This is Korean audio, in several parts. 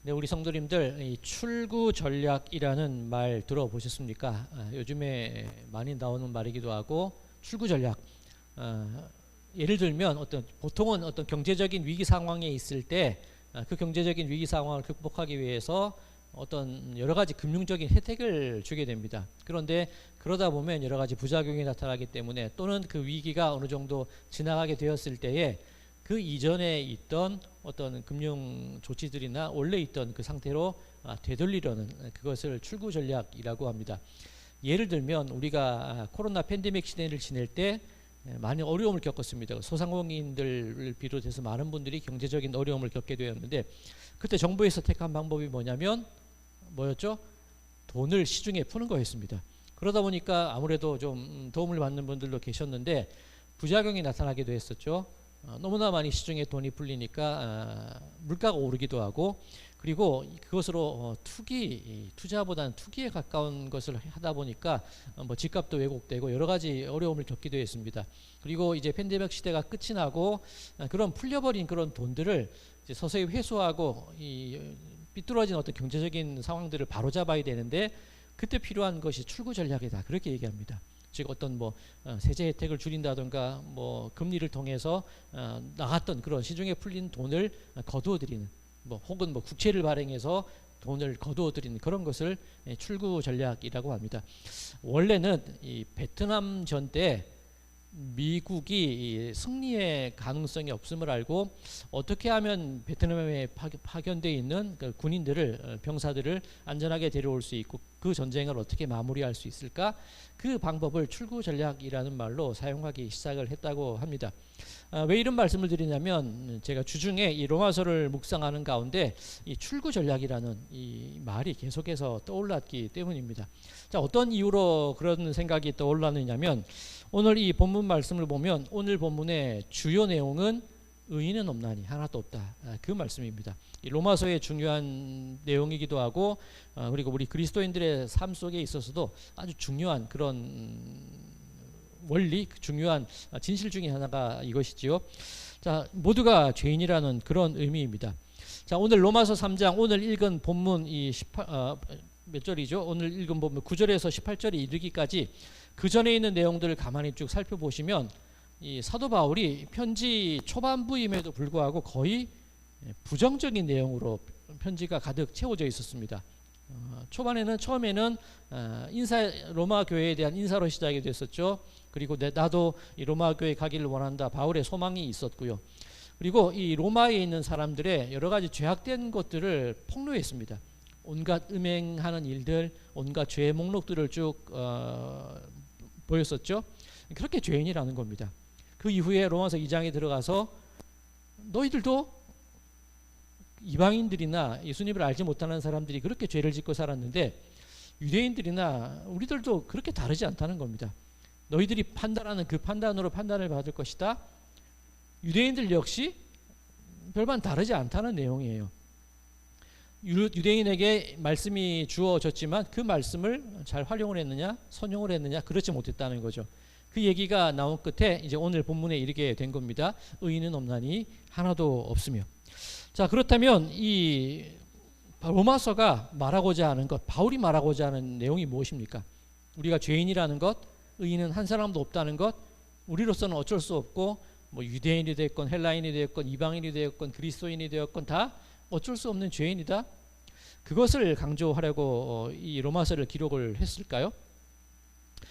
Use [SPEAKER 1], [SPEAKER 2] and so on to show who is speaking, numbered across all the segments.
[SPEAKER 1] 네, 우리 성도님들, 이 출구 전략이라는 말 들어보셨습니까? 요즘에 많이 나오는 말이기도 하고 출구 전략. 예를 들면 보통은 어떤 경제적인 위기 상황에 있을 때 그 경제적인 위기 상황을 극복하기 위해서 어떤 여러 가지 금융적인 혜택을 주게 됩니다. 그런데 그러다 보면 여러 가지 부작용이 나타나기 때문에, 또는 그 위기가 어느 정도 지나가게 되었을 때에 그 이전에 있던 어떤 금융 조치들이나 원래 있던 그 상태로 되돌리려는, 그것을 출구 전략이라고 합니다. 예를 들면 우리가 코로나 팬데믹 시대를 지낼 때 많이 어려움을 겪었습니다. 소상공인들을 비롯해서 많은 분들이 경제적인 어려움을 겪게 되었는데, 그때 정부에서 택한 방법이 뭐였죠? 돈을 시중에 푸는 거였습니다. 그러다 보니까 아무래도 좀 도움을 받는 분들도 계셨는데 부작용이 나타나기도 했었죠. 너무나 많이 시중에 돈이 풀리니까 물가가 오르기도 하고, 그리고 그것으로 투자보다는 투기에 가까운 것을 하다 보니까 뭐 집값도 왜곡되고 여러 가지 어려움을 겪기도 했습니다. 그리고 이제 팬데믹 시대가 끝이 나고 그런 풀려버린 그런 돈들을 이제 서서히 회수하고 이 삐뚤어진 어떤 경제적인 상황들을 바로잡아야 되는데, 그때 필요한 것이 출구 전략이다, 그렇게 얘기합니다. 즉 어떤 세제 혜택을 줄인다든가 금리를 통해서 나갔던 그런 시중에 풀린 돈을 거두어 들이는, 혹은 국채를 발행해서 돈을 거두어 들이는 그런 것을 출구 전략이라고 합니다. 원래는 이 베트남 전 때 미국이 승리의 가능성이 없음을 알고 어떻게 하면 베트남에 파견되어 있는 그 군인들을, 병사들을 안전하게 데려올 수 있고 그 전쟁을 어떻게 마무리할 수 있을까, 그 방법을 출구 전략이라는 말로 사용하기 시작을 했다고 합니다. 왜 이런 말씀을 드리냐면, 제가 주중에 이 로마서를 묵상하는 가운데 이 출구 전략이라는 이 말이 계속해서 떠올랐기 때문입니다. 자, 어떤 이유로 그런 생각이 떠올랐느냐면, 오늘 이 본문 말씀을 보면 오늘 본문의 주요 내용은 의인은 없나니 하나도 없다, 그 말씀입니다. 이 로마서의 중요한 내용이기도 하고, 그리고 우리 그리스도인들의 삶 속에 있어서도 아주 중요한 그런 원리, 중요한 진실 중에 하나가 이것이지요. 자, 모두가 죄인이라는 그런 의미입니다. 자, 오늘 로마서 3장 오늘 읽은 본문 몇 절이죠? 오늘 읽은 본문 9절에서 18절에 이르기까지 그 전에 있는 내용들을 가만히 쭉 살펴보시면 이 사도 바울이 편지 초반부임에도 불구하고 거의 부정적인 내용으로 편지가 가득 채워져 있었습니다. 처음에는 로마 교회에 대한 인사로 시작이 됐었죠. 그리고 나도 이 로마 교회 가기를 원한다, 바울의 소망이 있었고요. 그리고 이 로마에 있는 사람들의 여러 가지 죄악된 것들을 폭로했습니다. 온갖 음행하는 일들, 온갖 죄의 목록들을 쭉 보였었죠. 그렇게 죄인이라는 겁니다. 그 이후에 로마서 2장에 들어가서 너희들도 이방인들이나 예수님을 알지 못하는 사람들이 그렇게 죄를 짓고 살았는데 유대인들이나 우리들도 그렇게 다르지 않다는 겁니다. 너희들이 판단하는 그 판단으로 판단을 받을 것이다. 유대인들 역시 별반 다르지 않다는 내용이에요. 유대인에게 말씀이 주어졌지만 그 말씀을 잘 활용을 했느냐, 선용을 했느냐, 그렇지 못했다는 거죠. 그 얘기가 나온 끝에 이제 오늘 본문에 이르게 된 겁니다. 의인은 없나니 하나도 없으며. 자, 그렇다면 이 로마서가 말하고자 하는 것, 바울이 말하고자 하는 내용이 무엇입니까? 우리가 죄인이라는 것, 의인은 한 사람도 없다는 것, 우리로서는 어쩔 수 없고 유대인이 되었건 헬라인이 되었건 이방인이 되었건 그리스도인이 되었건 다 어쩔 수 없는 죄인이다. 그것을 강조하려고 이 로마서를 기록을 했을까요?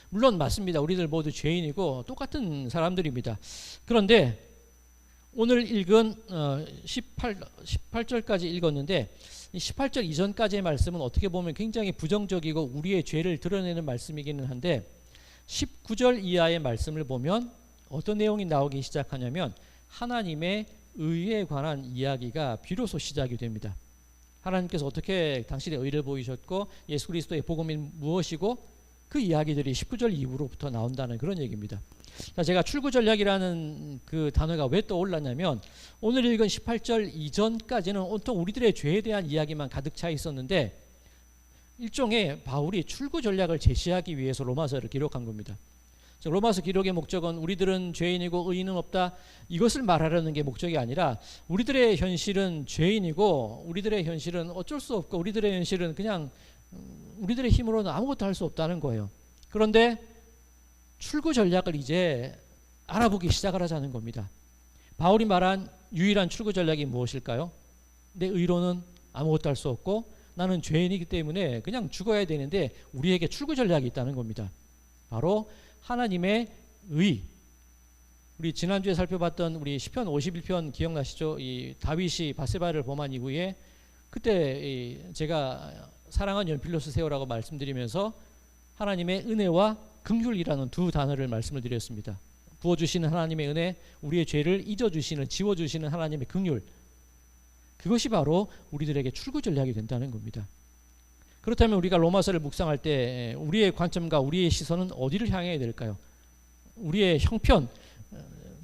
[SPEAKER 1] 물론 맞습니다. 우리들 모두 죄인이고 똑같은 사람들입니다. 그런데 오늘 읽은 18절까지 읽었는데, 18절 이전까지의 말씀은 어떻게 보면 굉장히 부정적이고 우리의 죄를 드러내는 말씀이기는 한데, 19절 이하의 말씀을 보면 어떤 내용이 나오기 시작하냐면 하나님의 의에 관한 이야기가 비로소 시작이 됩니다. 하나님께서 어떻게 당신의 의를 보이셨고 예수 그리스도의 복음이 무엇이고, 그 이야기들이 19절 이후로부터 나온다는 그런 얘기입니다. 자, 제가 출구 전략이라는 그 단어가 왜 떠올랐냐면, 오늘 읽은 18절 이전까지는 온통 우리들의 죄에 대한 이야기만 가득 차 있었는데 일종의 바울이 출구 전략을 제시하기 위해서 로마서를 기록한 겁니다. 로마서 기록의 목적은 우리들은 죄인이고 의인은 없다 이것을 말하려는 게 목적이 아니라 우리들의 현실은 죄인이고 우리들의 현실은 어쩔 수 없고 우리들의 현실은 그냥 우리들의 힘으로는 아무것도 할 수 없다는 거예요. 그런데 출구 전략을 이제 알아보기 시작을 하자는 겁니다. 바울이 말한 유일한 출구 전략이 무엇일까요? 내 의로는 아무것도 할 수 없고 나는 죄인이기 때문에 그냥 죽어야 되는데 우리에게 출구 전략이 있다는 겁니다. 바로 하나님의 의. 우리 지난주에 살펴봤던 우리 시편 51편 기억나시죠? 이 다윗이 밧세바를 범한 이후에 그때 제가 사랑한 연필로서 세우라고 말씀드리면서 하나님의 은혜와 긍휼이라는 두 단어를 말씀을 드렸습니다. 부어주시는 하나님의 은혜, 우리의 죄를 잊어주시는, 지워주시는 하나님의 긍휼, 그것이 바로 우리들에게 출구 전략이 된다는 겁니다. 그렇다면 우리가 로마서를 묵상할 때 우리의 관점과 우리의 시선은 어디를 향해야 될까요? 우리의 형편,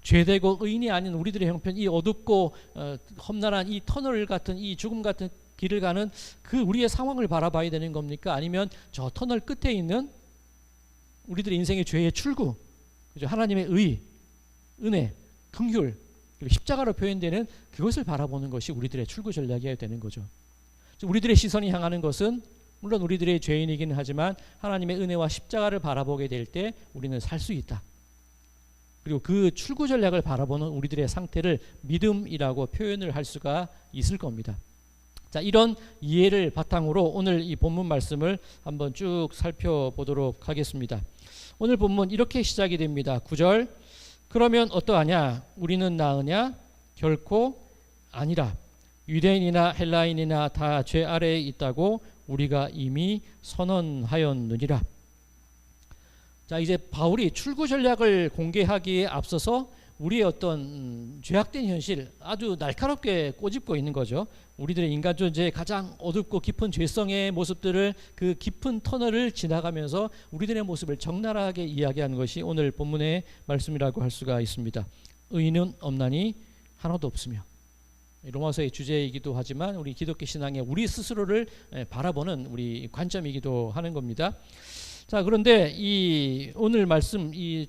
[SPEAKER 1] 죄되고 의인이 아닌 우리들의 형편, 이 어둡고 험난한 이 터널 같은 이 죽음 같은 길을 가는 그 우리의 상황을 바라봐야 되는 겁니까? 아니면 저 터널 끝에 있는 우리들의 인생의 죄의 출구, 그죠? 하나님의 의, 은혜, 긍휼, 그리고 십자가로 표현되는 그것을 바라보는 것이 우리들의 출구 전략이어야 되는 거죠. 우리들의 시선이 향하는 것은 물론 우리들의 죄인이긴 하지만 하나님의 은혜와 십자가를 바라보게 될 때 우리는 살 수 있다. 그리고 그 출구 전략을 바라보는 우리들의 상태를 믿음이라고 표현을 할 수가 있을 겁니다. 자, 이런 이해를 바탕으로 오늘 이 본문 말씀을 한번 쭉 살펴보도록 하겠습니다. 오늘 본문 이렇게 시작이 됩니다. 9절. 그러면 어떠하냐? 우리는 나으냐? 결코 아니라. 유대인이나 헬라인이나 다 죄 아래에 있다고 우리가 이미 선언하였느니라. 자, 이제 바울이 출구 전략을 공개하기에 앞서서 우리의 어떤 죄악된 현실 아주 날카롭게 꼬집고 있는 거죠. 우리들의 인간 존재의 가장 어둡고 깊은 죄성의 모습들을 그 깊은 터널을 지나가면서 우리들의 모습을 적나라하게 이야기하는 것이 오늘 본문의 말씀이라고 할 수가 있습니다. 의인은 없나니 하나도 없으며. 로마서의 주제이기도 하지만 우리 기독교 신앙의 우리 스스로를 바라보는 우리 관점이기도 하는 겁니다. 자, 그런데 이 오늘 말씀 이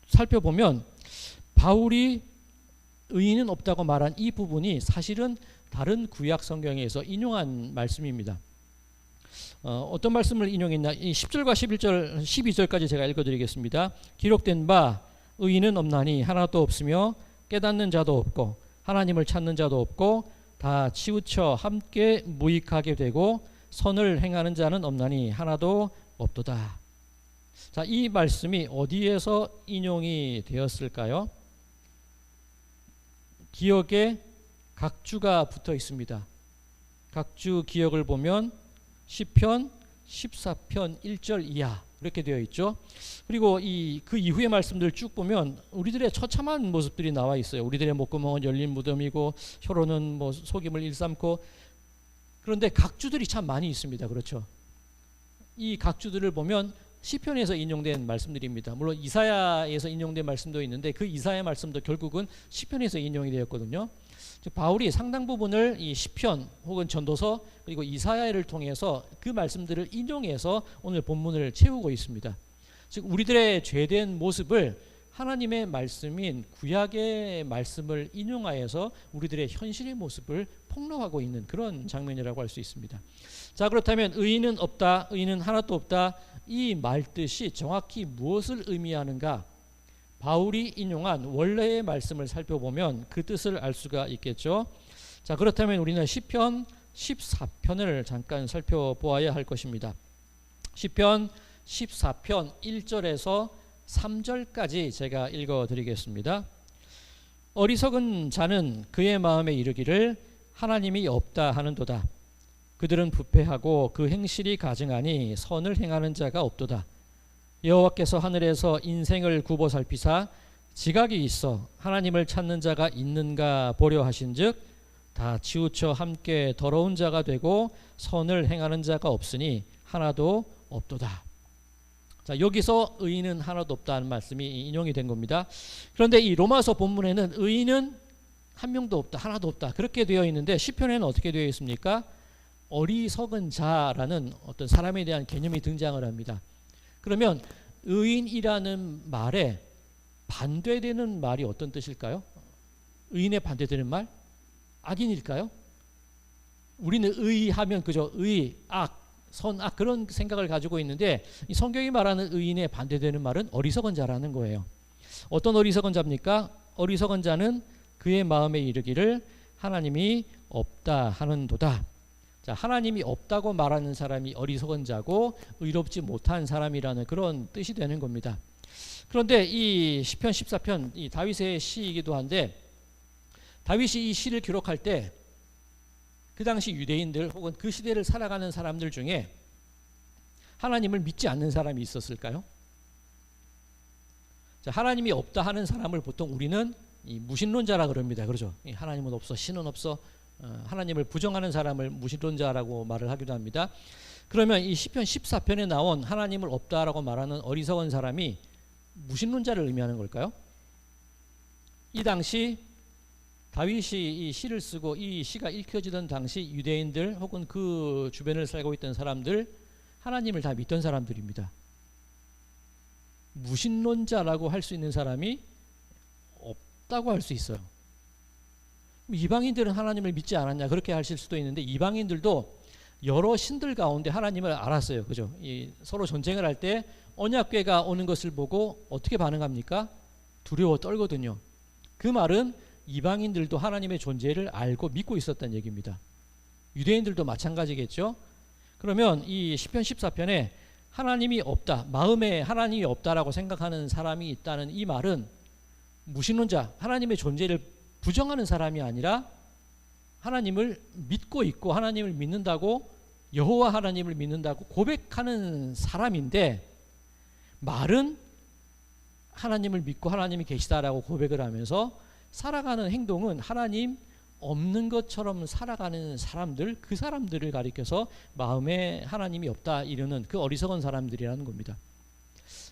[SPEAKER 1] 살펴보면 바울이 의인은 없다고 말한 이 부분이 사실은 다른 구약 성경에서 인용한 말씀입니다. 어떤 말씀을 인용했나? 10절과 11절, 12절까지 제가 읽어드리겠습니다. 기록된 바 의인은 없나니 하나도 없으며 깨닫는 자도 없고 하나님을 찾는 자도 없고 다 치우쳐 함께 무익하게 되고 선을 행하는 자는 없나니 하나도 없도다. 자, 이 말씀이 어디에서 인용이 되었을까요? 기억에 각주가 붙어 있습니다. 각주 기억을 보면 시편 14편 1절 이하 이렇게 되어 있죠. 그리고 그 이후의 말씀들 쭉 보면 우리들의 처참한 모습들이 나와 있어요. 우리들의 목구멍은 열린 무덤이고 혀로는 뭐 속임을 일삼고. 그런데 각주들이 참 많이 있습니다. 그렇죠. 이 각주들을 보면 시편에서 인용된 말씀들입니다. 물론 이사야에서 인용된 말씀도 있는데 그 이사야 말씀도 결국은 시편에서 인용이 되었거든요. 즉 바울이 상당 부분을 이 시편 혹은 전도서 그리고 이사야를 통해서 그 말씀들을 인용해서 오늘 본문을 채우고 있습니다. 즉 우리들의 죄된 모습을 하나님의 말씀인 구약의 말씀을 인용하여서 우리들의 현실의 모습을 폭로하고 있는 그런 장면이라고 할 수 있습니다. 자, 그렇다면 의인은 없다, 의인은 하나도 없다, 이 말뜻이 정확히 무엇을 의미하는가? 바울이 인용한 원래의 말씀을 살펴보면 그 뜻을 알 수가 있겠죠. 자, 그렇다면 우리는 시편 14편을 잠깐 살펴보아야 할 것입니다. 시편 14편 1절에서 3절까지 제가 읽어드리겠습니다. 어리석은 자는 그의 마음에 이르기를 하나님이 없다 하는도다. 그들은 부패하고 그 행실이 가증하니 선을 행하는 자가 없도다. 여호와께서 하늘에서 인생을 굽어 살피사 지각이 있어 하나님을 찾는 자가 있는가 보려 하신즉 다 치우쳐 함께 더러운 자가 되고 선을 행하는 자가 없으니 하나도 없도다. 자, 여기서 의인은 하나도 없다는 말씀이 인용이 된 겁니다. 그런데 이 로마서 본문에는 의인은 한 명도 없다, 하나도 없다 그렇게 되어 있는데 시편에는 어떻게 되어 있습니까? 어리석은 자라는 어떤 사람에 대한 개념이 등장을 합니다. 그러면 의인이라는 말에 반대되는 말이 어떤 뜻일까요? 의인에 반대되는 말? 악인일까요? 우리는 의하면 그저 의, 악, 선, 악 그런 생각을 가지고 있는데 이 성경이 말하는 의인에 반대되는 말은 어리석은 자라는 거예요. 어떤 어리석은 자입니까? 어리석은 자는 그의 마음에 이르기를 하나님이 없다 하는도다. 자, 하나님이 없다고 말하는 사람이 어리석은 자고 의롭지 못한 사람이라는 그런 뜻이 되는 겁니다. 그런데 이 시편 14편 이 다윗의 시이기도 한데 다윗이 이 시를 기록할 때 그 당시 유대인들 혹은 그 시대를 살아가는 사람들 중에 하나님을 믿지 않는 사람이 있었을까요? 자, 하나님이 없다 하는 사람을 보통 우리는 이 무신론자라 그럽니다. 그러죠? 하나님은 없어, 신은 없어, 하나님을 부정하는 사람을 무신론자라고 말을 하기도 합니다. 그러면 이 시편 14편에 나온 하나님을 없다라고 말하는 어리석은 사람이 무신론자를 의미하는 걸까요? 이 당시 다윗이 이 시를 쓰고 이 시가 읽혀지던 당시 유대인들 혹은 그 주변을 살고 있던 사람들 하나님을 다 믿던 사람들입니다. 무신론자라고 할 수 있는 사람이 없다고 할 수 있어요. 이방인들은 하나님을 믿지 않았냐 그렇게 하실 수도 있는데 이방인들도 여러 신들 가운데 하나님을 알았어요. 그죠? 서로 전쟁을 할 때 언약궤가 오는 것을 보고 어떻게 반응합니까? 두려워 떨거든요. 그 말은 이방인들도 하나님의 존재를 알고 믿고 있었다는 얘기입니다. 유대인들도 마찬가지겠죠. 그러면 이 시편 14편에 하나님이 없다, 마음에 하나님이 없다라고 생각하는 사람이 있다는 이 말은 무신론자, 하나님의 존재를 부정하는 사람이 아니라 하나님을 믿고 있고 하나님을 믿는다고 여호와 하나님을 믿는다고 고백하는 사람인데 말은 하나님을 믿고 하나님이 계시다라고 고백을 하면서 살아가는 행동은 하나님 없는 것처럼 살아가는 사람들, 그 사람들을 가리켜서 마음에 하나님이 없다 이르는 그 어리석은 사람들이라는 겁니다.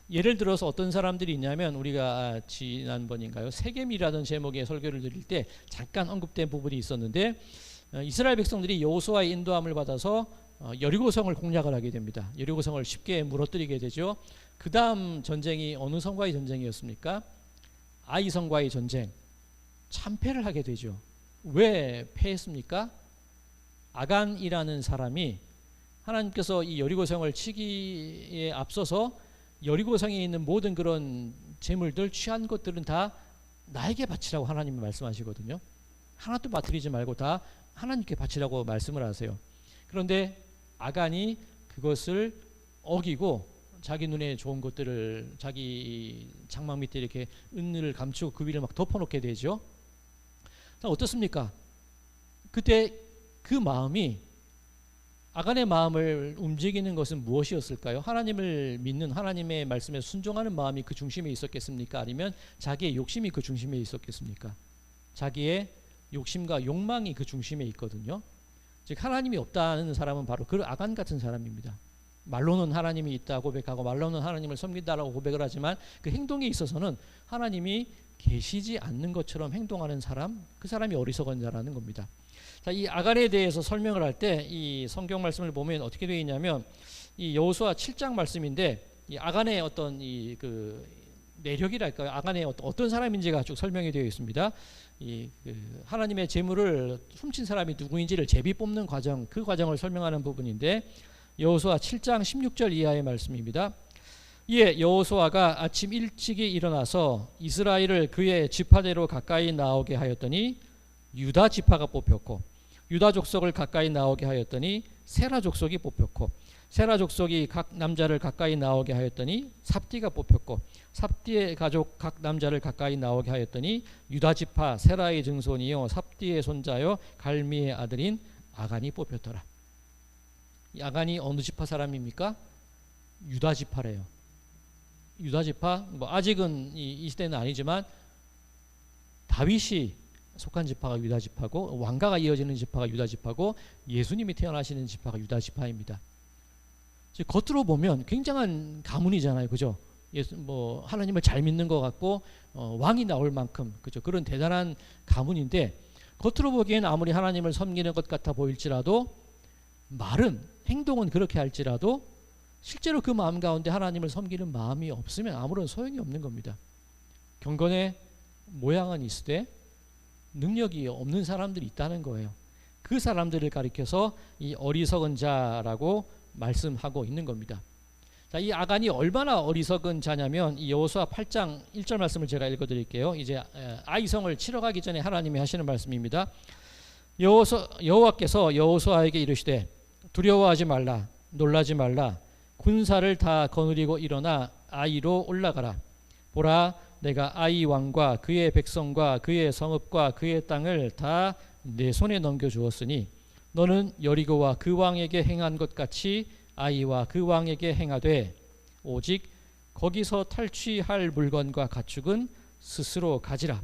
[SPEAKER 1] 예를 들어서 어떤 사람들이 있냐면 우리가 지난번인가요? 세겜이라는 제목의 설교를 드릴 때 잠깐 언급된 부분이 있었는데 이스라엘 백성들이 여호수아의 인도함을 받아서 여리고성을 공략을 하게 됩니다. 여리고성을 쉽게 무너뜨리게 되죠. 그 다음 전쟁이 어느 성과의 전쟁이었습니까? 아이 성과의 전쟁. 참패를 하게 되죠. 왜 패했습니까? 아간이라는 사람이 하나님께서 이 여리고성을 치기에 앞서서 여리고성에 있는 모든 그런 재물들 취한 것들은 다 나에게 바치라고 하나님이 말씀하시거든요. 하나도 빠뜨리지 말고 다 하나님께 바치라고 말씀을 하세요. 그런데 아간이 그것을 어기고 자기 눈에 좋은 것들을 자기 장막 밑에 이렇게 은을 감추고 그 위를 막 덮어놓게 되죠. 어떻습니까? 그때 그 마음이 아간의 마음을 움직이는 것은 무엇이었을까요? 하나님을 믿는 하나님의 말씀에 순종하는 마음이 그 중심에 있었겠습니까? 아니면 자기의 욕심이 그 중심에 있었겠습니까? 자기의 욕심과 욕망이 그 중심에 있거든요. 즉 하나님이 없다는 사람은 바로 그 아간 같은 사람입니다. 말로는 하나님이 있다 고백하고 말로는 하나님을 섬긴다라고 고백을 하지만 그 행동에 있어서는 하나님이 계시지 않는 것처럼 행동하는 사람, 그 사람이 어리석은 자라는 겁니다. 자, 이 아간에 대해서 설명을 할 때 이 성경 말씀을 보면 어떻게 되어 있냐면 이 여호수아 7장 말씀인데 이 아간의 어떤 이 그 내력이랄까요? 아간의 어떤 사람인지가 쭉 설명이 되어 있습니다. 이 하나님의 재물을 훔친 사람이 누구인지를 제비 뽑는 과정, 그 과정을 설명하는 부분인데 여호수아 7장 16절 이하의 말씀입니다. 이에 여호수아가 아침 일찍이 일어나서 이스라엘을 그의 지파대로 가까이 나오게 하였더니 유다 지파가 뽑혔고 유다 족속을 가까이 나오게 하였더니 세라 족속이 뽑혔고 세라 족속이 각 남자를 가까이 나오게 하였더니 삽디가 뽑혔고 삽디의 가족 각 남자를 가까이 나오게 하였더니 유다 지파 세라의 증손이요 삽디의 손자요 갈미의 아들인 아간이 뽑혔더라. 이 아간이 어느 지파 사람입니까? 유다 지파래요. 유다 지파, 뭐 아직은 이 시대는 아니지만 다윗이 속한 지파가 유다 지파고 왕가가 이어지는 지파가 유다 지파고 예수님이 태어나시는 지파가 유다 지파입니다. 즉 겉으로 보면 굉장한 가문이잖아요, 그죠? 뭐 하나님을 잘 믿는 것 같고 왕이 나올 만큼 그죠? 그런 대단한 가문인데 겉으로 보기에는 아무리 하나님을 섬기는 것 같아 보일지라도 말은 행동은 그렇게 할지라도 실제로 그 마음 가운데 하나님을 섬기는 마음이 없으면 아무런 소용이 없는 겁니다. 경건의 모양은 있으되 능력이 없는 사람들이 있다는 거예요. 그 사람들을 가리켜서 이 어리석은 자라고 말씀하고 있는 겁니다. 자, 이 아간이 얼마나 어리석은 자냐면 이 여호수아 8장 1절 말씀을 제가 읽어드릴게요. 이제 아이성을 치러 가기 전에 하나님이 하시는 말씀입니다. 여호와께서 여호수아에게 이르시되 두려워하지 말라, 놀라지 말라, 군사를 다 거느리고 일어나 아이로 올라가라. 보라, 내가 아이 왕과 그의 백성과 그의 성읍과 그의 땅을 다 내 손에 넘겨주었으니 너는 여리고와 그 왕에게 행한 것 같이 아이와 그 왕에게 행하되 오직 거기서 탈취할 물건과 가축은 스스로 가지라.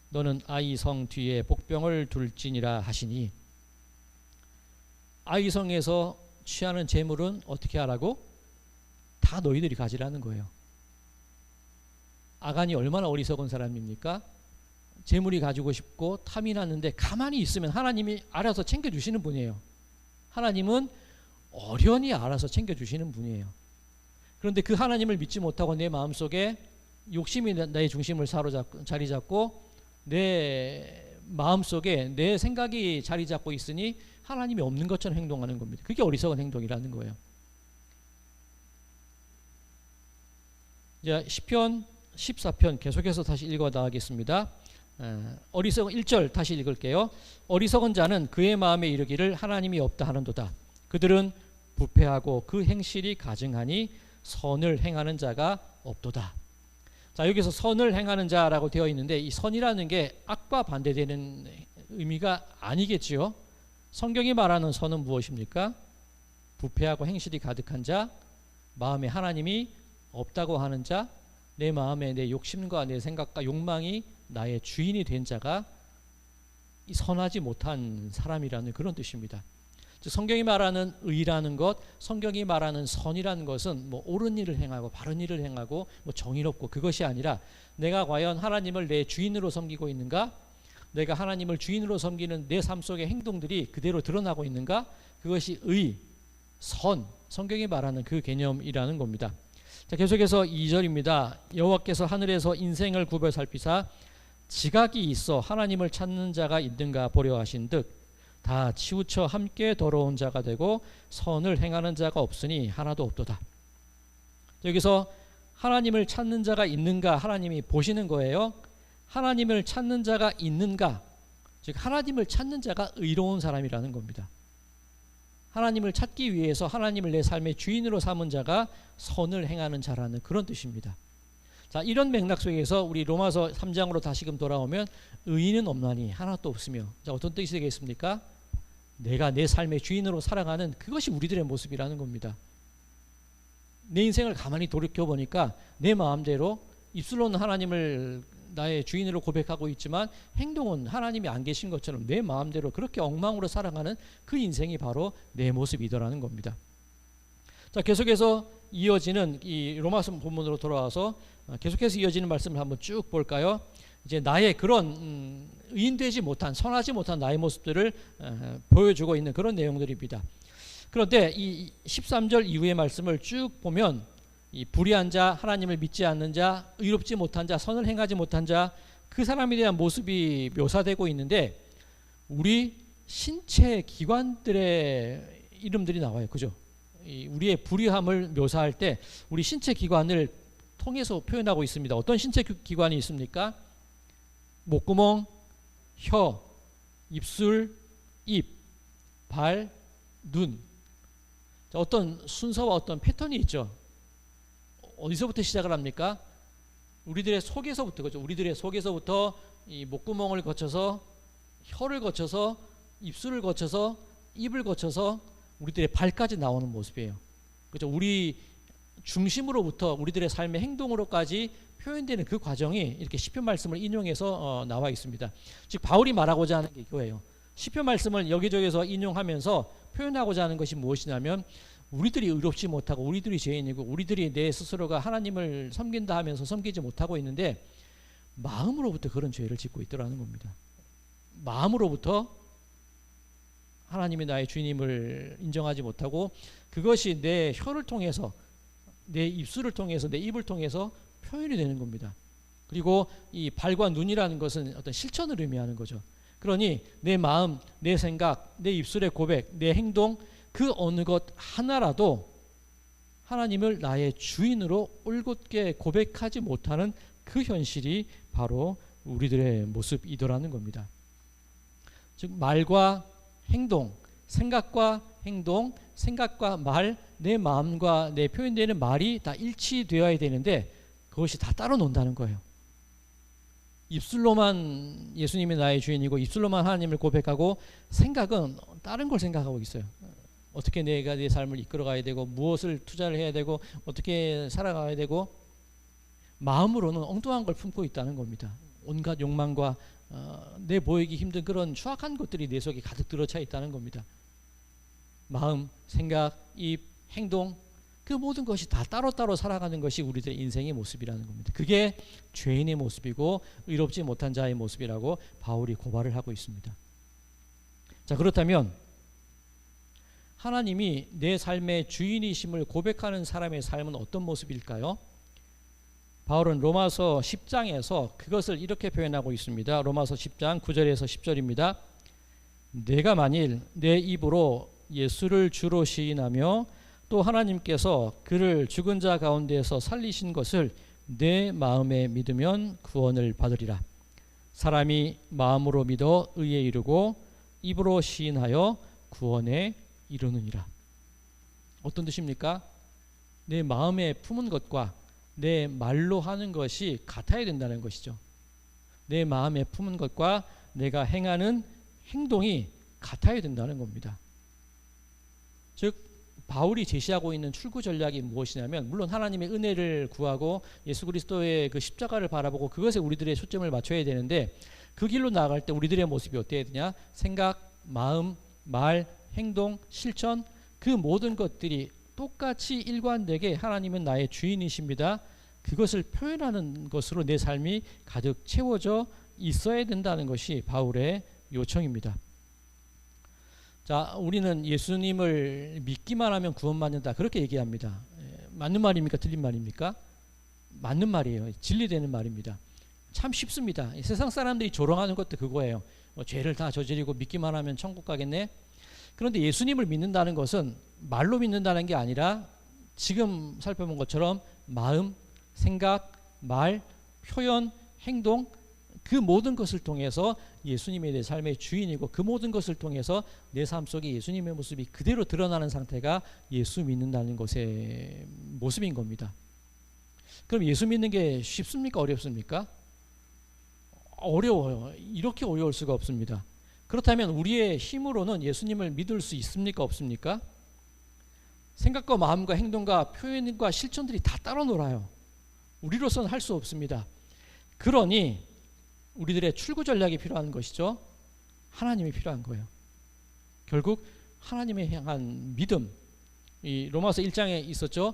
[SPEAKER 1] 너는 아이 성 뒤에 복병을 둘지니라 하시니, 아이 성에서 취하는 재물은 어떻게 하라고? 다 너희들이 가지라는 거예요. 아간이 얼마나 어리석은 사람입니까? 재물이 가지고 싶고 탐이 났는데 가만히 있으면 하나님이 알아서 챙겨주시는 분이에요. 하나님은 어련히 알아서 챙겨주시는 분이에요. 그런데 그 하나님을 믿지 못하고 내 마음속에 욕심이 나의 중심을 자리 잡고 내 마음속에 내 생각이 자리 잡고 있으니 하나님이 없는 것처럼 행동하는 겁니다. 그게 어리석은 행동이라는 거예요. 이제 시편 14편 계속해서 다시 읽어 나가겠습니다. 어리석은 1절 다시 읽을게요. 어리석은 자는 그의 마음에 이르기를 하나님이 없다 하는도다. 그들은 부패하고 그 행실이 가증하니 선을 행하는 자가 없도다. 자, 여기서 선을 행하는 자라고 되어 있는데 이 선이라는 게 악과 반대되는 의미가 아니겠지요. 성경이 말하는 선은 무엇입니까? 부패하고 행실이 가득한 자, 마음에 하나님이 없다고 하는 자, 내 마음에 내 욕심과 내 생각과 욕망이 나의 주인이 된 자가 선하지 못한 사람이라는 그런 뜻입니다. 즉 성경이 말하는 의라는 것, 성경이 말하는 선이라는 것은 뭐 옳은 일을 행하고 바른 일을 행하고 뭐 정의롭고 그것이 아니라 내가 과연 하나님을 내 주인으로 섬기고 있는가? 내가 하나님을 주인으로 섬기는 내 삶 속의 행동들이 그대로 드러나고 있는가? 그것이 의, 선, 성경이 말하는 그 개념이라는 겁니다. 자, 계속해서 2절입니다. 여호와께서 하늘에서 인생을 구별 살피사 지각이 있어 하나님을 찾는 자가 있는가 보려 하신 듯 다 치우쳐 함께 더러운 자가 되고 선을 행하는 자가 없으니 하나도 없도다. 여기서 하나님을 찾는 자가 있는가 하나님이 보시는 거예요. 하나님을 찾는 자가 있는가, 즉 하나님을 찾는 자가 의로운 사람이라는 겁니다. 하나님을 찾기 위해서 하나님을 내 삶의 주인으로 삼은 자가 선을 행하는 자라는 그런 뜻입니다. 자, 이런 맥락 속에서 우리 로마서 3장으로 다시금 돌아오면 의인은 없나니 하나도 없으며, 자, 어떤 뜻이 되겠습니까? 내가 내 삶의 주인으로 살아가는 그것이 우리들의 모습이라는 겁니다. 내 인생을 가만히 돌이켜보니까 내 마음대로 입술로는 하나님을 나의 주인으로 고백하고 있지만 행동은 하나님이 안 계신 것처럼 내 마음대로 그렇게 엉망으로 살아가는 그 인생이 바로 내 모습이더라는 겁니다. 자, 계속해서 이어지는 이 로마서 본문으로 돌아와서 계속해서 이어지는 말씀을 한번 쭉 볼까요? 이제 나의 그런 의인되지 못한, 선하지 못한 나의 모습들을 보여주고 있는 그런 내용들입니다. 그런데 이 13절 이후의 말씀을 쭉 보면 이 불의한 자, 하나님을 믿지 않는 자, 의롭지 못한 자, 선을 행하지 못한 자, 그 사람에 대한 모습이 묘사되고 있는데 우리 신체 기관들의 이름들이 나와요. 그죠? 우리의 불의함을 묘사할 때 우리 신체 기관을 통해서 표현하고 있습니다. 어떤 신체 기관이 있습니까? 목구멍, 혀, 입술, 입, 발, 눈. 자, 어떤 순서와 어떤 패턴이 있죠. 어디서부터 시작을 합니까? 우리들의 속에서부터, 그죠? 우리들의 속에서부터 이 목구멍을 거쳐서 혀를 거쳐서 입술을 거쳐서 입을 거쳐서 우리들의 발까지 나오는 모습이에요. 그죠? 우리 중심으로부터 우리들의 삶의 행동으로까지 표현되는 그 과정이 이렇게 시편 말씀을 인용해서 나와 있습니다. 즉 바울이 말하고자 하는 게 이거예요. 시편 말씀을 여기저기서 인용하면서 표현하고자 하는 것이 무엇이냐면 우리들이 의롭지 못하고 우리들이 죄인이고 우리들이 내 스스로가 하나님을 섬긴다 하면서 섬기지 못하고 있는데 마음으로부터 그런 죄를 짓고 있더라는 겁니다. 마음으로부터 하나님이 나의 주인임을 인정하지 못하고 그것이 내 혀를 통해서, 내 입술을 통해서, 내 입을 통해서 표현이 되는 겁니다. 그리고 이 발과 눈이라는 것은 어떤 실천을 의미하는 거죠. 그러니 내 마음, 내 생각, 내 입술의 고백, 내 행동, 그 어느 것 하나라도 하나님을 나의 주인으로 올곧게 고백하지 못하는 그 현실이 바로 우리들의 모습이더라는 겁니다. 즉 말과 행동, 생각과 행동, 생각과 말, 내 마음과 내 표현되는 말이 다 일치되어야 되는데 그것이 다 따로 논다는 거예요. 입술로만 예수님이 나의 주인이고 입술로만 하나님을 고백하고 생각은 다른 걸 생각하고 있어요. 어떻게 내가 내 삶을 이끌어가야 되고 무엇을 투자를 해야 되고 어떻게 살아가야 되고 마음으로는 엉뚱한 걸 품고 있다는 겁니다. 온갖 욕망과 내 보이기 힘든 그런 추악한 것들이 내 속에 가득 들어차 있다는 겁니다. 마음, 생각, 입, 행동 그 모든 것이 다 따로따로 살아가는 것이 우리들의 인생의 모습이라는 겁니다. 그게 죄인의 모습이고 의롭지 못한 자의 모습이라고 바울이 고발을 하고 있습니다. 자, 그렇다면 하나님이 내 삶의 주인이심을 고백하는 사람의 삶은 어떤 모습일까요? 바울은 로마서 10장에서 그것을 이렇게 표현하고 있습니다. 로마서 10장 9절에서 10절입니다. 내가 만일 내 입으로 예수를 주로 시인하며 또 하나님께서 그를 죽은 자 가운데에서 살리신 것을 내 마음에 믿으면 구원을 받으리라. 사람이 마음으로 믿어 의에 이르고 입으로 시인하여 구원에 이르느니라. 어떤 뜻입니까? 내 마음에 품은 것과 내 말로 하는 것이 같아야 된다는 것이죠. 내 마음에 품은 것과 내가 행하는 행동이 같아야 된다는 겁니다. 즉 바울이 제시하고 있는 출구 전략이 무엇이냐면 물론 하나님의 은혜를 구하고 예수 그리스도의 그 십자가를 바라보고 그것에 우리들의 초점을 맞춰야 되는데 그 길로 나아갈 때 우리들의 모습이 어때야 되냐? 생각, 마음, 말, 행동, 실천 그 모든 것들이 똑같이 일관되게 하나님은 나의 주인이십니다. 그것을 표현하는 것으로 내 삶이 가득 채워져 있어야 된다는 것이 바울의 요청입니다. 자, 우리는 예수님을 믿기만 하면 구원받는다 그렇게 얘기합니다. 맞는 말입니까? 틀린 말입니까? 맞는 말이에요. 진리되는 말입니다. 참 쉽습니다. 세상 사람들이 조롱하는 것도 그거예요. 죄를 다 저지르고 믿기만 하면 천국 가겠네. 그런데 예수님을 믿는다는 것은 말로 믿는다는 게 아니라 지금 살펴본 것처럼 마음, 생각, 말, 표현, 행동 그 모든 것을 통해서 예수님이 내 삶의 주인이고 그 모든 것을 통해서 내 삶 속에 예수님의 모습이 그대로 드러나는 상태가 예수 믿는다는 것의 모습인 겁니다. 그럼 예수 믿는 게 쉽습니까? 어렵습니까? 어려워요. 이렇게 어려울 수가 없습니다. 그렇다면 우리의 힘으로는 예수님을 믿을 수 있습니까? 없습니까? 생각과 마음과 행동과 표현과 실천들이 다 따로 놀아요. 우리로서는 할 수 없습니다. 그러니 우리들의 출구 전략이 필요한 것이죠. 하나님이 필요한 거예요. 결국 하나님에 향한 믿음. 이 로마서 1장에 있었죠.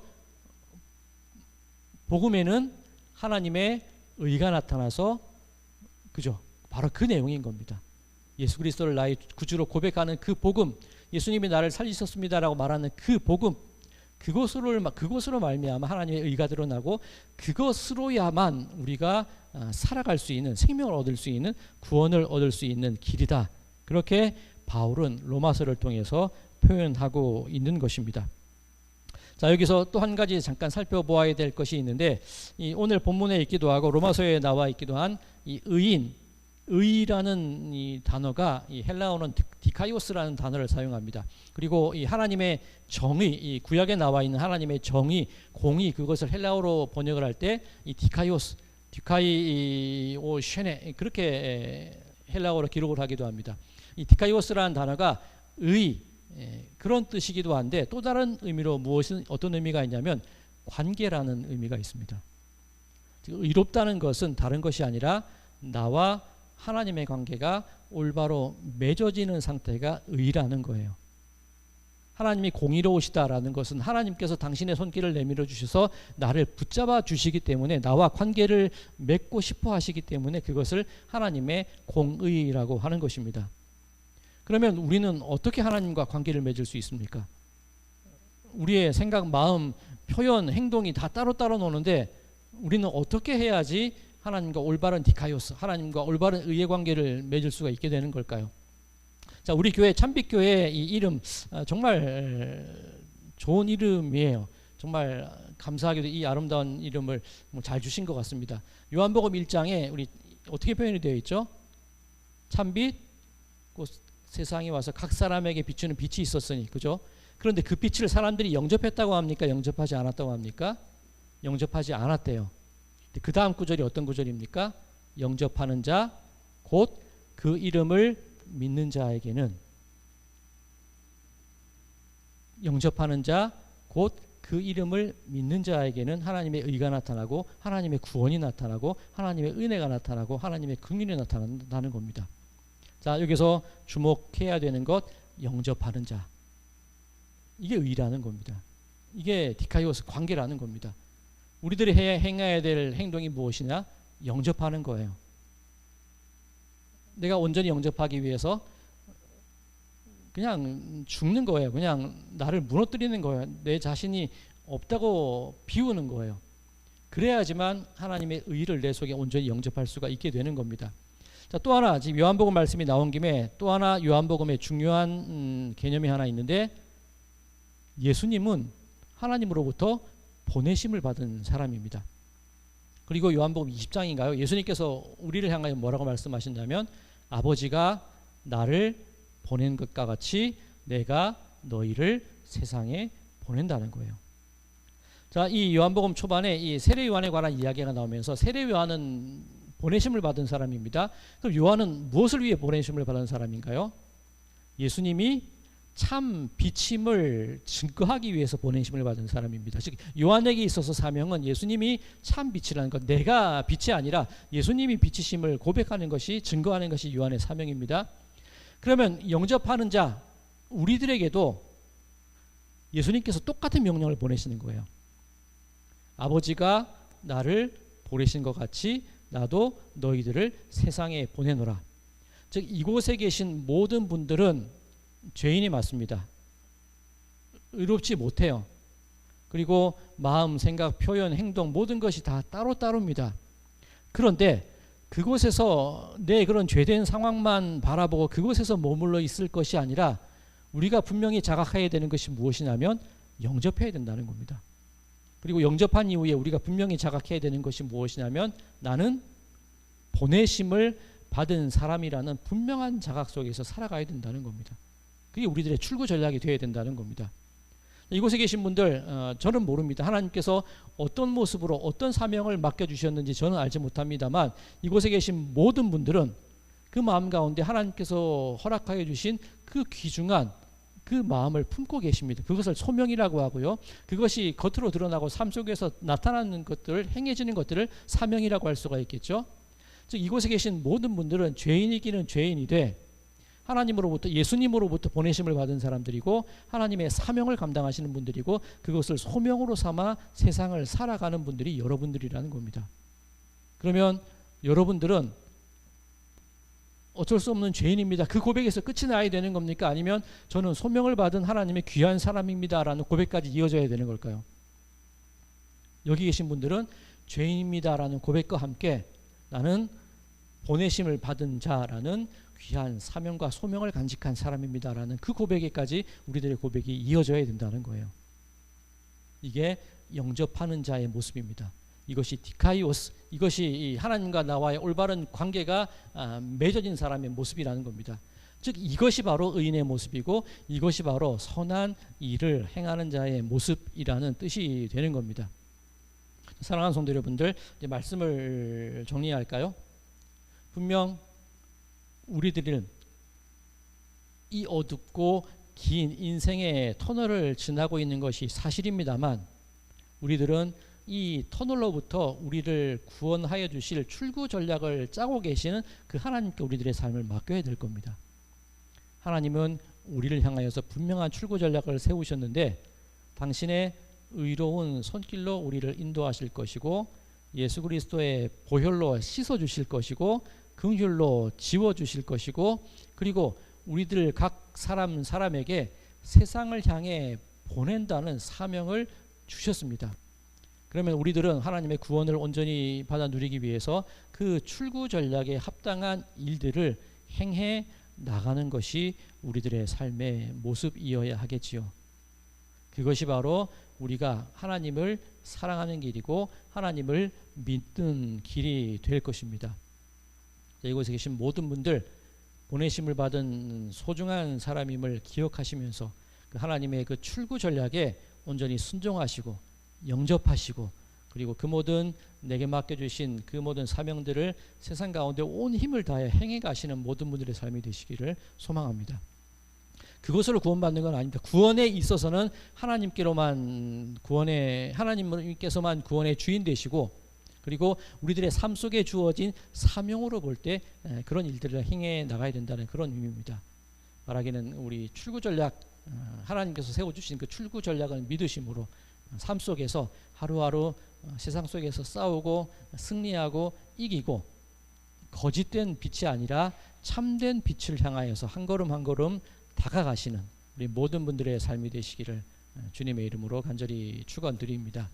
[SPEAKER 1] 복음에는 하나님의 의가 나타나서 그죠. 바로 그 내용인 겁니다. 예수 그리스도를 나의 구주로 고백하는 그 복음, 예수님이 나를 살리셨습니다라고 말하는 그 복음, 그것으로 말미암아 하나님의 의가 드러나고 그것으로야만 우리가 살아갈 수 있는 생명을 얻을 수 있는 구원을 얻을 수 있는 길이다. 그렇게 바울은 로마서를 통해서 표현하고 있는 것입니다. 자, 여기서 또 한 가지 잠깐 살펴보아야 될 것이 있는데 이 오늘 본문에 있기도 하고 로마서에 나와 있기도 한 이 의라는 이 단어가 이 헬라어는 디카이오스라는 단어를 사용합니다. 그리고 이 하나님의 정의, 이 구약에 나와 있는 하나님의 정의, 공의 그것을 헬라어로 번역을 할 때 이 디카이오스, 디카이오쉐네 그렇게 헬라어로 기록을 하기도 합니다. 이 디카이오스라는 단어가 의 그런 뜻이기도 한데 또 다른 의미로 어떤 의미가 있냐면 관계라는 의미가 있습니다. 의롭다는 것은 다른 것이 아니라 나와 하나님의 관계가 올바로 맺어지는 상태가 의라는 거예요. 하나님이 공의로우시다라는 것은 하나님께서 당신의 손길을 내밀어 주셔서 나를 붙잡아 주시기 때문에 나와 관계를 맺고 싶어 하시기 때문에 그것을 하나님의 공의라고 하는 것입니다. 그러면 우리는 어떻게 하나님과 관계를 맺을 수 있습니까? 우리의 생각, 마음, 표현, 행동이 다 따로따로 노는데 우리는 어떻게 해야지 하나님과 올바른 디카이오스, 하나님과 올바른 의의 관계를 맺을 수가 있게 되는 걸까요? 자, 우리 교회 참빛교회 이 이름 정말 좋은 이름이에요. 정말 감사하게도 이 아름다운 이름을 잘 주신 것 같습니다. 요한복음 1장에 우리 어떻게 표현이 되어 있죠? 참빛, 세상에 와서 각 사람에게 비추는 빛이 있었으니, 그죠? 그런데 그 빛을 사람들이 영접했다고 합니까? 영접하지 않았다고 합니까? 영접하지 않았대요. 그 다음 구절이 어떤 구절입니까? 영접하는 자, 곧 그 이름을 믿는 자에게는, 영접하는 자, 곧 그 이름을 믿는 자에게는 하나님의 의가 나타나고 하나님의 구원이 나타나고 하나님의 은혜가 나타나고 하나님의 긍휼이 나타난다는 겁니다. 자, 여기서 주목해야 되는 것, 영접하는 자. 이게 의라는 겁니다. 이게 디카이오스 관계라는 겁니다. 우리들이 행해야 될 행동이 무엇이냐? 영접하는 거예요. 내가 온전히 영접하기 위해서 그냥 죽는 거예요. 그냥 나를 무너뜨리는 거예요. 내 자신이 없다고 비우는 거예요. 그래야지만 하나님의 의를 내 속에 온전히 영접할 수가 있게 되는 겁니다. 자, 또 하나, 지금 요한복음 말씀이 나온 김에 또 하나 요한복음에 중요한 개념이 하나 있는데, 예수님은 하나님으로부터 보내심을 받은 사람입니다. 그리고 요한복음 20장인가요? 예수님께서 우리를 향하여 뭐라고 말씀하신다면, 아버지가 나를 보낸 것과 같이 내가 너희를 세상에 보낸다는 거예요. 자, 이 요한복음 초반에 이 세례 요한에 관한 이야기가 나오면서, 세례 요한은 보내심을 받은 사람입니다. 그럼 요한은 무엇을 위해 보내심을 받은 사람인가요? 예수님이 참 빛임을 증거하기 위해서 보내심을 받은 사람입니다. 즉 요한에게 있어서 사명은 예수님이 참 빛이라는 것, 내가 빛이 아니라 예수님이 빛이심을 고백하는 것이, 증거하는 것이 요한의 사명입니다. 그러면 영접하는 자, 우리들에게도 예수님께서 똑같은 명령을 보내시는 거예요. 아버지가 나를 보내신 것 같이 나도 너희들을 세상에 보내노라. 즉 이곳에 계신 모든 분들은 죄인이 맞습니다. 의롭지 못해요. 그리고 마음, 생각, 표현, 행동 모든 것이 다 따로따로입니다. 그런데 그곳에서 내 그런 죄된 상황만 바라보고 그곳에서 머물러 있을 것이 아니라 우리가 분명히 자각해야 되는 것이 무엇이냐면 영접해야 된다는 겁니다. 그리고 영접한 이후에 우리가 분명히 자각해야 되는 것이 무엇이냐면 나는 보내심을 받은 사람이라는 분명한 자각 속에서 살아가야 된다는 겁니다. 그게 우리들의 출구 전략이 되어야 된다는 겁니다. 이곳에 계신 분들, 저는 모릅니다. 하나님께서 어떤 모습으로 어떤 사명을 맡겨주셨는지 저는 알지 못합니다만, 이곳에 계신 모든 분들은 그 마음 가운데 하나님께서 허락하여 주신 그 귀중한 그 마음을 품고 계십니다. 그것을 소명이라고 하고요. 그것이 겉으로 드러나고 삶 속에서 나타나는 것들을, 행해지는 것들을 사명이라고 할 수가 있겠죠. 즉 이곳에 계신 모든 분들은 죄인이기는 죄인이되 하나님으로부터, 예수님으로부터 보내심을 받은 사람들이고 하나님의 사명을 감당하시는 분들이고 그것을 소명으로 삼아 세상을 살아가는 분들이 여러분들이라는 겁니다. 그러면 여러분들은 어쩔 수 없는 죄인입니다. 그 고백에서 끝이 나야 되는 겁니까? 아니면 저는 소명을 받은 하나님의 귀한 사람입니다라는 고백까지 이어져야 되는 걸까요? 여기 계신 분들은 죄인입니다라는 고백과 함께 나는 보내심을 받은 자라는 귀한 사명과 소명을 간직한 사람입니다라는 그 고백에까지 우리들의 고백이 이어져야 된다는 거예요. 이게 영접하는 자의 모습입니다. 이것이 디카이오스, 이것이 하나님과 나와의 올바른 관계가 맺어진 사람의 모습이라는 겁니다. 즉 이것이 바로 의인의 모습이고 이것이 바로 선한 일을 행하는 자의 모습이라는 뜻이 되는 겁니다. 사랑하는 성도 여러분들, 이제 말씀을 정리할까요? 분명 우리들은 이 어둡고 긴 인생의 터널을 지나고 있는 것이 사실입니다만, 우리들은 이 터널로부터 우리를 구원하여 주실 출구 전략을 짜고 계시는 그 하나님께 우리들의 삶을 맡겨야 될 겁니다. 하나님은 우리를 향하여서 분명한 출구 전략을 세우셨는데 당신의 의로운 손길로 우리를 인도하실 것이고 예수 그리스도의 보혈로 씻어 주실 것이고 긍휼로 지워 주실 것이고 그리고 우리들 각 사람에게 세상을 향해 보낸다는 사명을 주셨습니다. 그러면 우리들은 하나님의 구원을 온전히 받아 누리기 위해서 그 출구 전략에 합당한 일들을 행해 나가는 것이 우리들의 삶의 모습이어야 하겠지요. 그것이 바로 우리가 하나님을 사랑하는 길이고 하나님을 믿는 길이 될 것입니다. 이곳에 계신 모든 분들 보내심을 받은 소중한 사람임을 기억하시면서 그 하나님의 그 출구 전략에 온전히 순종하시고 영접하시고 그리고 그 모든 내게 맡겨주신 그 모든 사명들을 세상 가운데 온 힘을 다해 행해 가시는 모든 분들의 삶이 되시기를 소망합니다. 그것으로 구원받는 건 아닙니다. 구원에 있어서는 하나님께서만 구원의 주인 되시고 그리고 우리들의 삶 속에 주어진 사명으로 볼 때 그런 일들을 행해 나가야 된다는 그런 의미입니다. 말하기는 우리 출구 전략 하나님께서 세워주신 그 출구 전략을 믿으심으로 삶 속에서 하루하루 세상 속에서 싸우고 승리하고 이기고 거짓된 빛이 아니라 참된 빛을 향하여서 한 걸음 한 걸음 다가가시는 우리 모든 분들의 삶이 되시기를 주님의 이름으로 간절히 축원드립니다.